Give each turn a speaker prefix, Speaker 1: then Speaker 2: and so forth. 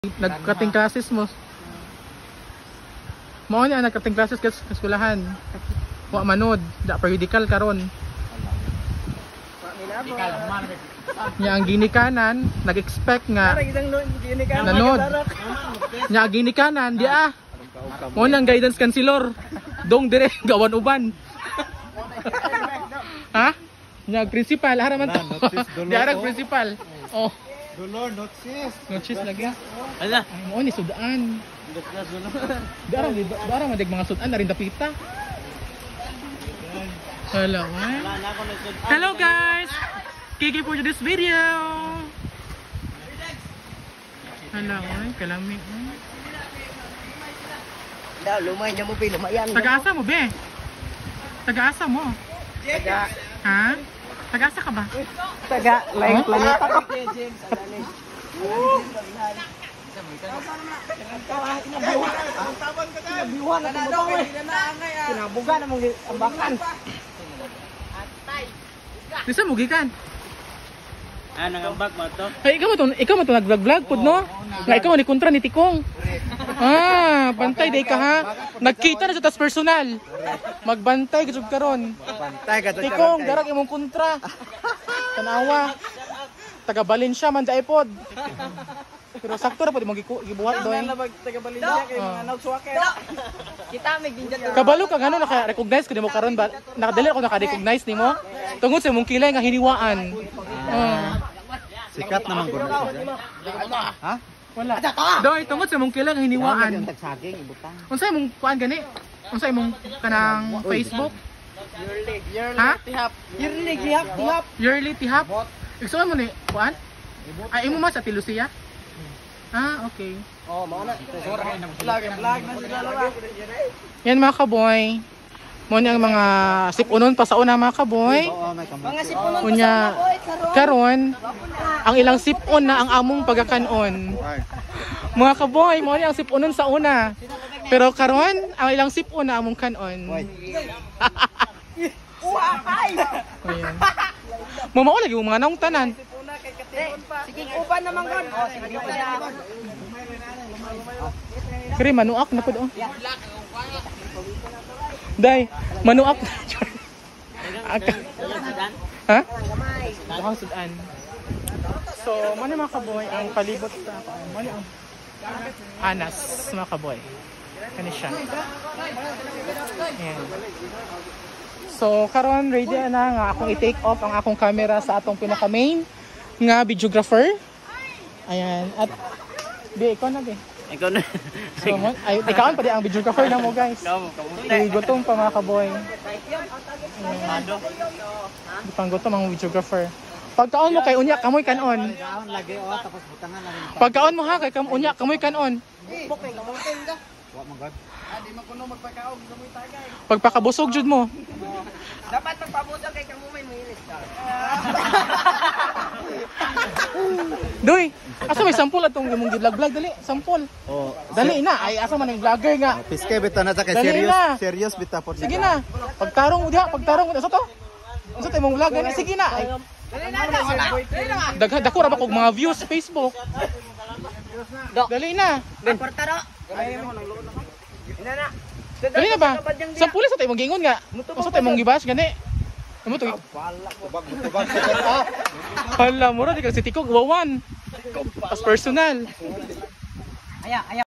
Speaker 1: Nagkating classes mo. Mao niya nagkating classes sa eskwelahan. Wa manod, da periodical karon. Nya ang ginikanan nag-expect nga nanod. Nya ang ginikanan di mo nang guidance counselor. Dong dire gawan uban. Ha? Nya principal haraman to. Di arag principal. Oh.
Speaker 2: Dolor, notis.
Speaker 1: Notis lagi.
Speaker 3: Ala.
Speaker 1: Ay mo ni sudaan. Darang madig mga sudan na rin dapita. Hello. Hello guys. Kiki for this video. Hello, kalami.
Speaker 3: Daw lumay niya mo pe, lumayan.
Speaker 1: Taga-asa mo be? Taga-asa mo?
Speaker 3: Taga.
Speaker 1: Ha? Taga-asa ka ba?
Speaker 3: Taga lain planeta. Kinabuga na mong ambakan.
Speaker 1: Bisa mo gikan?
Speaker 3: Nangambak mo to?
Speaker 1: Ay, ikaw mo to nag-vlog pud no? Nga ikaw ni kontra ni Tikong. Bantay day ka ha. Nagkita na sa tas personal. Magbantay gud karon.
Speaker 3: Bantay ka to.
Speaker 1: Tikong, darag imong kontra. Tanawa. Taga Valencia man dai pod. Pero sakto ra pud imong gibuhat doy.
Speaker 3: Taga Balinda kay mga nagswaker. Kita may ginjan.
Speaker 1: Kabalo ka ngano naka-recognize ko nimo karon ba? Nakadali ako naka-recognize nimo. Tungod sa imong kilay nga hiniwaan.
Speaker 2: Sikat naman gud siya. Ha?
Speaker 1: Wala. Doy, tungod sa imong kilay nga hiniwaan.
Speaker 3: Tagsaging ibutang.
Speaker 1: Unsa imong kuan gani? Unsa imong kanang Facebook? Ha?
Speaker 3: Yearly tihap.
Speaker 1: Yearly tihap. Igsuon mo ni kuan? Ay imo mas sa Lucia? Okay.
Speaker 3: Oh, mao na. Vlog na sila lawa.
Speaker 1: Yan mga kaboy. Mo ang mga sipunon pa sa una mga kaboy.
Speaker 3: Mga sipunon
Speaker 1: Unya karon ang ilang sipon na ang among pagakanon. Mga kaboy, mo ang sipunon sa una. Pero karon ang ilang sipon na among kanon.
Speaker 3: Uwakay.
Speaker 1: Ayan. Mo lagi yung mga naong tanan.
Speaker 3: Sige, uban naman kon. Oh, sige pa siya.
Speaker 1: Kari manuak na pud oh. Day, manuak. Ha? Bukang sudan. So, mano mga kaboy ang palibot sa mano ang anas mga kaboy. Kani siya. Ayan. So, karon ready na nga akong i-take off ang akong camera sa atong pinaka-main nga videographer. Ayan. At di ikaw na be.
Speaker 3: Ikaw na.
Speaker 1: So, ikaw pa di ang videographer na mo guys. Ay, gutom pa mga kaboy. Di pang gutom ang videographer. Pagkaon mo kay unya kamoy kanon.
Speaker 2: Lagi tapos butangan na rin.
Speaker 1: Pagkaon mo ha kay unya kamoy kanon.
Speaker 2: Wa man gud.
Speaker 3: Di man kuno magpakaog gamoy tagay.
Speaker 1: Pagpakabusog jud mo.
Speaker 3: Dapat magpabutang kay kamo may muilis ka.
Speaker 1: Doy, asa may sample atong imong gi-vlog dali, sample.
Speaker 2: Oh,
Speaker 1: Dali na, ay asa man ang vlogger nga.
Speaker 2: piske bita na ta kay
Speaker 1: Dali
Speaker 2: serious.
Speaker 1: na.
Speaker 2: Serious bita pod.
Speaker 1: Sige na. Pagtarong mo diha, asa to? Asa to imong vlog gani? Sige na. Ay, dako ra ba kog mga views sa Facebook. Dali na.
Speaker 3: Portaro. Ina na.
Speaker 1: Dali na ba? Sample sa imong gingon nga. Asa to imong gibash gani? Amo to.
Speaker 2: Tubag.
Speaker 1: Hala, mura di ka si Tikog wawan. As personal.
Speaker 3: Aya.